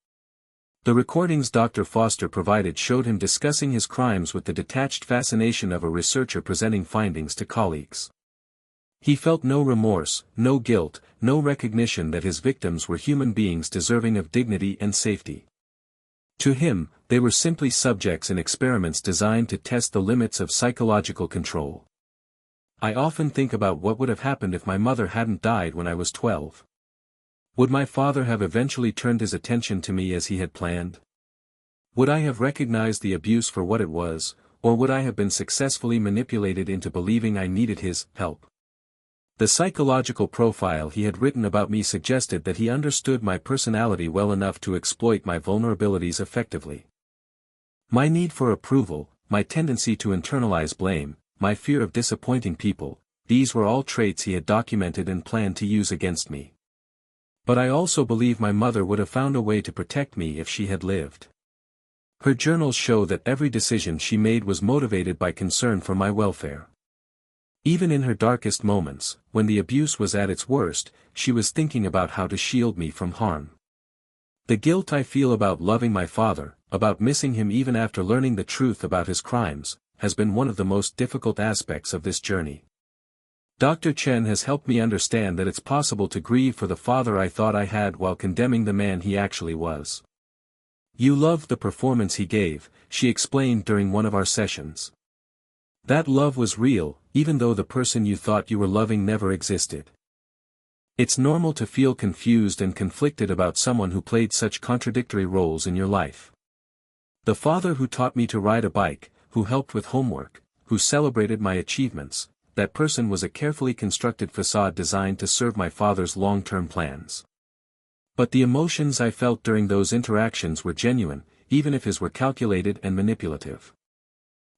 The recordings Dr. Foster provided showed him discussing his crimes with the detached fascination of a researcher presenting findings to colleagues. He felt no remorse, no guilt, no recognition that his victims were human beings deserving of dignity and safety. To him, they were simply subjects in experiments designed to test the limits of psychological control. I often think about what would have happened if my mother hadn't died when I was 12. Would my father have eventually turned his attention to me as he had planned? Would I have recognized the abuse for what it was, or would I have been successfully manipulated into believing I needed his help? The psychological profile he had written about me suggested that he understood my personality well enough to exploit my vulnerabilities effectively. My need for approval, my tendency to internalize blame, my fear of disappointing people, these were all traits he had documented and planned to use against me. But I also believe my mother would have found a way to protect me if she had lived. Her journals show that every decision she made was motivated by concern for my welfare. Even in her darkest moments, when the abuse was at its worst, she was thinking about how to shield me from harm. The guilt I feel about loving my father, about missing him even after learning the truth about his crimes, has been one of the most difficult aspects of this journey. Dr. Chen has helped me understand that it's possible to grieve for the father I thought I had while condemning the man he actually was. "You loved the performance he gave," she explained during one of our sessions. "That love was real, even though the person you thought you were loving never existed." It's normal to feel confused and conflicted about someone who played such contradictory roles in your life. The father who taught me to ride a bike, who helped with homework, who celebrated my achievements, that person was a carefully constructed facade designed to serve my father's long-term plans. But the emotions I felt during those interactions were genuine, even if his were calculated and manipulative.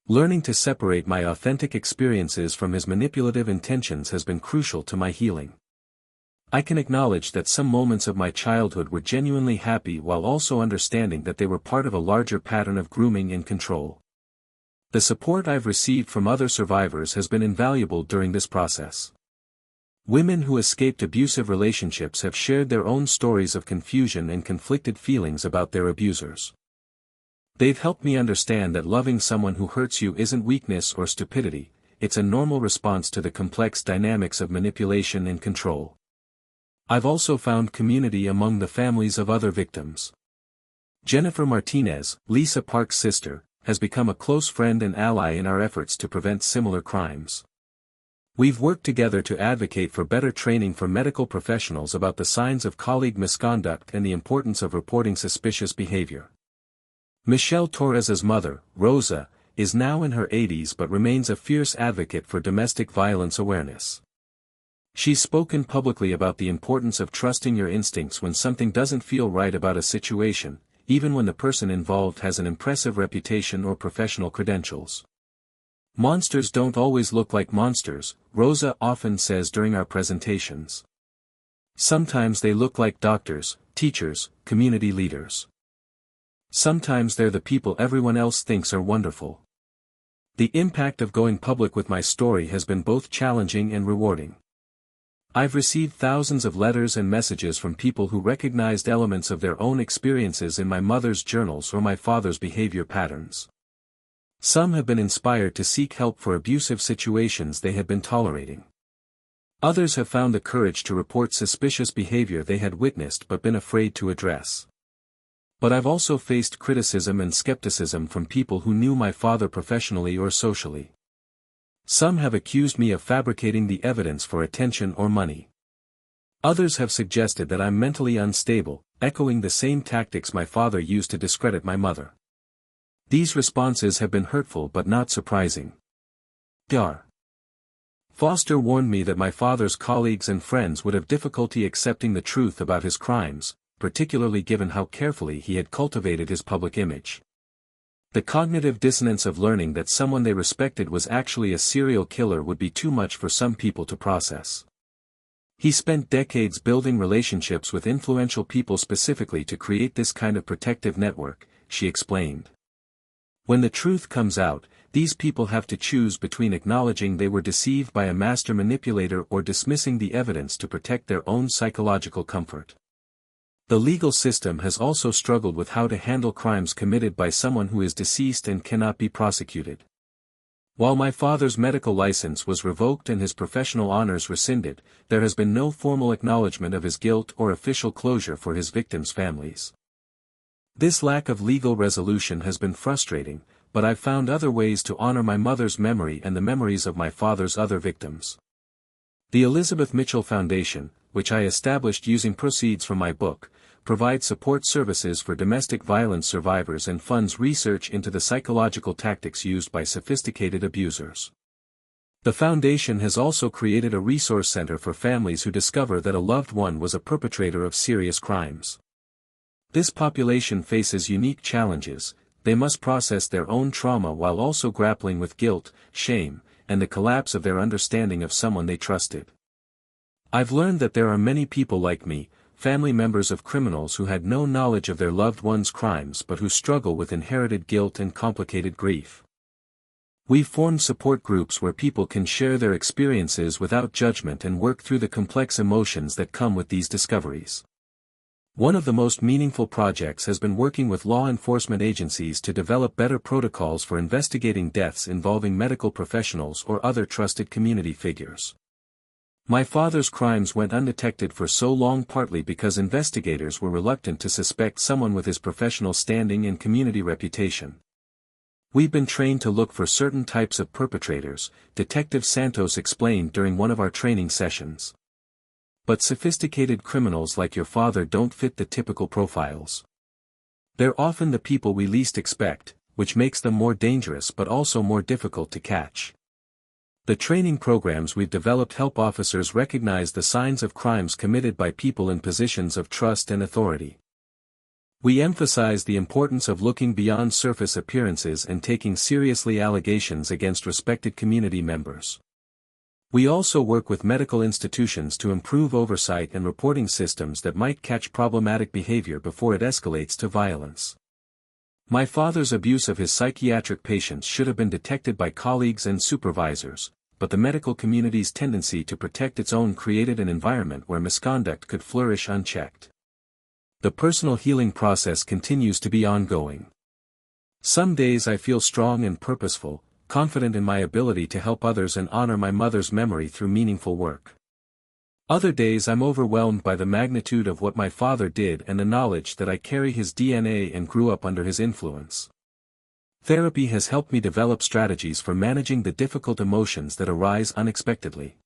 Learning to separate my authentic experiences from his manipulative intentions has been crucial to my healing. I can acknowledge that some moments of my childhood were genuinely happy while also understanding that they were part of a larger pattern of grooming and control. The support I've received from other survivors has been invaluable during this process. Women who escaped abusive relationships have shared their own stories of confusion and conflicted feelings about their abusers. They've helped me understand that loving someone who hurts you isn't weakness or stupidity, it's a normal response to the complex dynamics of manipulation and control. I've also found community among the families of other victims. Jennifer Martinez, Lisa Park's sister, has become a close friend and ally in our efforts to prevent similar crimes. We've worked together to advocate for better training for medical professionals about the signs of colleague misconduct and the importance of reporting suspicious behavior. Michelle Torres's mother, Rosa, is now in her 80s but remains a fierce advocate for domestic violence awareness. She's spoken publicly about the importance of trusting your instincts when something doesn't feel right about a situation, even when the person involved has an impressive reputation or professional credentials. Monsters don't always look like monsters, Rosa often says during our presentations. Sometimes they look like doctors, teachers, community leaders. Sometimes they're the people everyone else thinks are wonderful. The impact of going public with my story has been both challenging and rewarding. I've received thousands of letters and messages from people who recognized elements of their own experiences in my mother's journals or my father's behavior patterns. Some have been inspired to seek help for abusive situations they had been tolerating. Others have found the courage to report suspicious behavior they had witnessed but been afraid to address. But I've also faced criticism and skepticism from people who knew my father professionally or socially. Some have accused me of fabricating the evidence for attention or money. Others have suggested that I'm mentally unstable, echoing the same tactics my father used to discredit my mother. These responses have been hurtful but not surprising. Dr. Foster warned me that my father's colleagues and friends would have difficulty accepting the truth about his crimes, particularly given how carefully he had cultivated his public image. The cognitive dissonance of learning that someone they respected was actually a serial killer would be too much for some people to process. He spent decades building relationships with influential people specifically to create this kind of protective network, she explained. When the truth comes out, these people have to choose between acknowledging they were deceived by a master manipulator or dismissing the evidence to protect their own psychological comfort. The legal system has also struggled with how to handle crimes committed by someone who is deceased and cannot be prosecuted. While my father's medical license was revoked and his professional honors rescinded, there has been no formal acknowledgement of his guilt or official closure for his victims' families. This lack of legal resolution has been frustrating, but I've found other ways to honor my mother's memory and the memories of my father's other victims. The Elizabeth Mitchell Foundation, which I established using proceeds from my book, provides support services for domestic violence survivors and funds research into the psychological tactics used by sophisticated abusers. The foundation has also created a resource center for families who discover that a loved one was a perpetrator of serious crimes. This population faces unique challenges. They must process their own trauma while also grappling with guilt, shame, and the collapse of their understanding of someone they trusted. I've learned that there are many people like me, family members of criminals who had no knowledge of their loved ones' crimes but who struggle with inherited guilt and complicated grief. We've formed support groups where people can share their experiences without judgment and work through the complex emotions that come with these discoveries. One of the most meaningful projects has been working with law enforcement agencies to develop better protocols for investigating deaths involving medical professionals or other trusted community figures. My father's crimes went undetected for so long partly because investigators were reluctant to suspect someone with his professional standing and community reputation. We've been trained to look for certain types of perpetrators, Detective Santos explained during one of our training sessions. But sophisticated criminals like your father don't fit the typical profiles. They're often the people we least expect, which makes them more dangerous but also more difficult to catch. The training programs we've developed help officers recognize the signs of crimes committed by people in positions of trust and authority. We emphasize the importance of looking beyond surface appearances and taking seriously allegations against respected community members. We also work with medical institutions to improve oversight and reporting systems that might catch problematic behavior before it escalates to violence. My father's abuse of his psychiatric patients should have been detected by colleagues and supervisors, but the medical community's tendency to protect its own created an environment where misconduct could flourish unchecked. The personal healing process continues to be ongoing. Some days I feel strong and purposeful, confident in my ability to help others and honor my mother's memory through meaningful work. Other days I'm overwhelmed by the magnitude of what my father did and the knowledge that I carry his DNA and grew up under his influence. Therapy has helped me develop strategies for managing the difficult emotions that arise unexpectedly.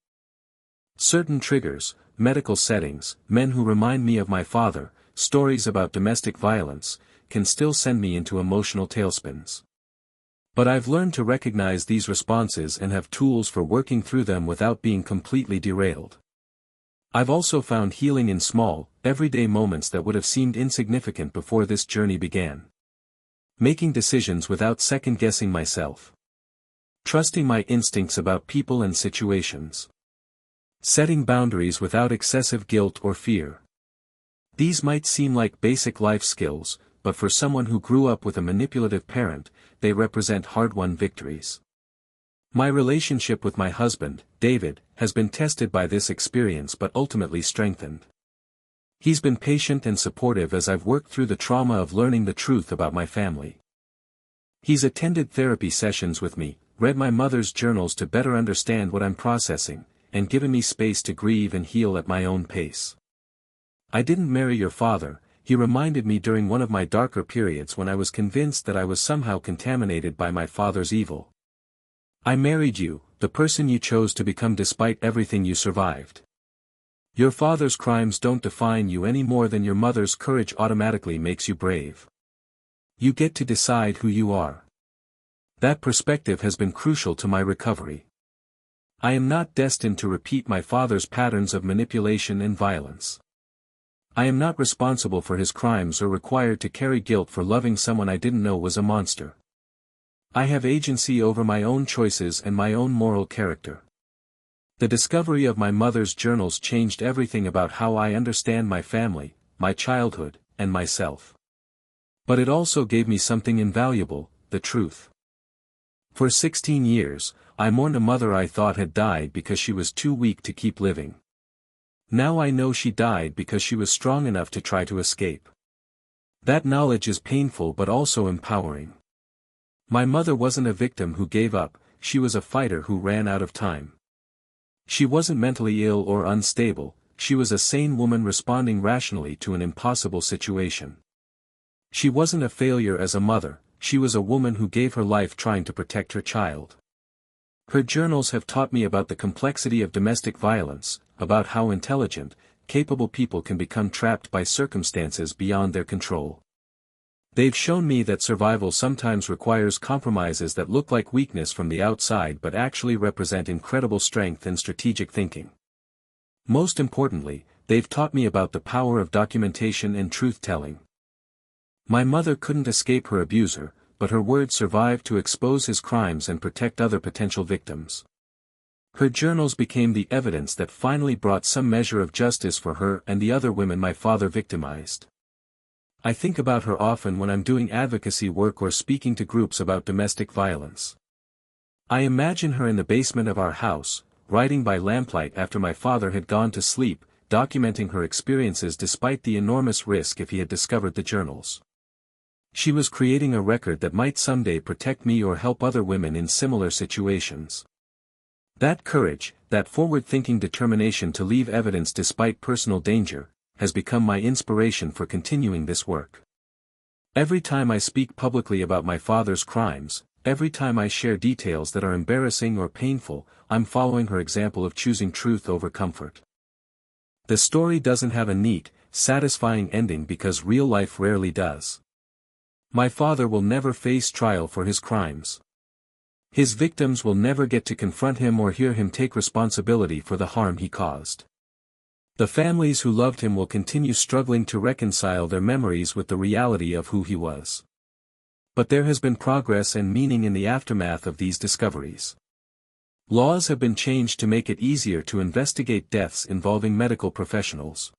Certain triggers, medical settings, men who remind me of my father, stories about domestic violence, can still send me into emotional tailspins. But I've learned to recognize these responses and have tools for working through them without being completely derailed. I've also found healing in small, everyday moments that would have seemed insignificant before this journey began. Making decisions without second-guessing myself. Trusting my instincts about people and situations. Setting boundaries without excessive guilt or fear. These might seem like basic life skills, but for someone who grew up with a manipulative parent, they represent hard-won victories. My relationship with my husband, David, has been tested by this experience but ultimately strengthened. He's been patient and supportive as I've worked through the trauma of learning the truth about my family. He's attended therapy sessions with me, read my mother's journals to better understand what I'm processing, and given me space to grieve and heal at my own pace. I didn't marry your father, he reminded me during one of my darker periods when I was convinced that I was somehow contaminated by my father's evil. I married you, the person you chose to become despite everything you survived. Your father's crimes don't define you any more than your mother's courage automatically makes you brave. You get to decide who you are. That perspective has been crucial to my recovery. I am not destined to repeat my father's patterns of manipulation and violence. I am not responsible for his crimes or required to carry guilt for loving someone I didn't know was a monster. I have agency over my own choices and my own moral character. The discovery of my mother's journals changed everything about how I understand my family, my childhood, and myself. But it also gave me something invaluable, the truth. For 16 years, I mourned a mother I thought had died because she was too weak to keep living. Now I know she died because she was strong enough to try to escape. That knowledge is painful but also empowering. My mother wasn't a victim who gave up, she was a fighter who ran out of time. She wasn't mentally ill or unstable, she was a sane woman responding rationally to an impossible situation. She wasn't a failure as a mother, she was a woman who gave her life trying to protect her child. Her journals have taught me about the complexity of domestic violence, about how intelligent, capable people can become trapped by circumstances beyond their control. They've shown me that survival sometimes requires compromises that look like weakness from the outside but actually represent incredible strength and strategic thinking. Most importantly, they've taught me about the power of documentation and truth-telling. My mother couldn't escape her abuser, but her words survived to expose his crimes and protect other potential victims. Her journals became the evidence that finally brought some measure of justice for her and the other women my father victimized. I think about her often when I'm doing advocacy work or speaking to groups about domestic violence. I imagine her in the basement of our house, writing by lamplight after my father had gone to sleep, documenting her experiences despite the enormous risk if he had discovered the journals. She was creating a record that might someday protect me or help other women in similar situations. That courage, that forward-thinking determination to leave evidence despite personal danger, has become my inspiration for continuing this work. Every time I speak publicly about my father's crimes, every time I share details that are embarrassing or painful, I'm following her example of choosing truth over comfort. The story doesn't have a neat, satisfying ending because real life rarely does. My father will never face trial for his crimes. His victims will never get to confront him or hear him take responsibility for the harm he caused. The families who loved him will continue struggling to reconcile their memories with the reality of who he was. But there has been progress and meaning in the aftermath of these discoveries. Laws have been changed to make it easier to investigate deaths involving medical professionals.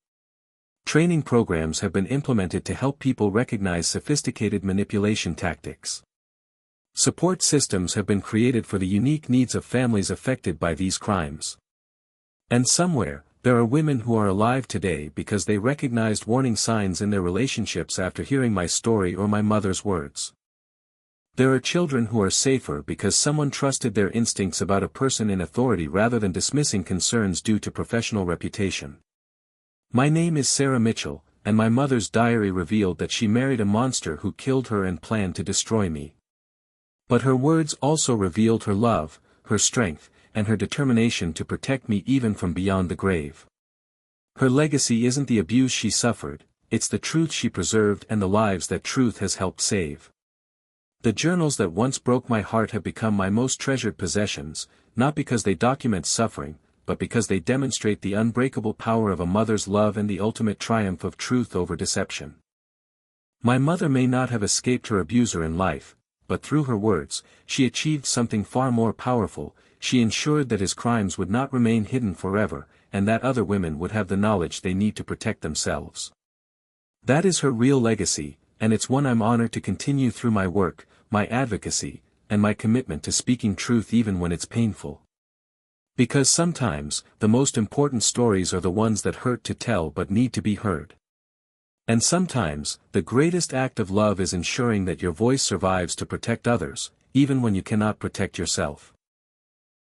Training programs have been implemented to help people recognize sophisticated manipulation tactics. Support systems have been created for the unique needs of families affected by these crimes. And somewhere, there are women who are alive today because they recognized warning signs in their relationships after hearing my story or my mother's words. There are children who are safer because someone trusted their instincts about a person in authority rather than dismissing concerns due to professional reputation. My name is Sarah Mitchell, and my mother's diary revealed that she married a monster who killed her and planned to destroy me. But her words also revealed her love, her strength, and her determination to protect me even from beyond the grave. Her legacy isn't the abuse she suffered, it's the truth she preserved and the lives that truth has helped save. The journals that once broke my heart have become my most treasured possessions, not because they document suffering, but because they demonstrate the unbreakable power of a mother's love and the ultimate triumph of truth over deception. My mother may not have escaped her abuser in life, but through her words, she achieved something far more powerful. She ensured that his crimes would not remain hidden forever, and that other women would have the knowledge they need to protect themselves. That is her real legacy, and it's one I'm honored to continue through my work, my advocacy, and my commitment to speaking truth even when it's painful. Because sometimes, the most important stories are the ones that hurt to tell but need to be heard. And sometimes, the greatest act of love is ensuring that your voice survives to protect others, even when you cannot protect yourself.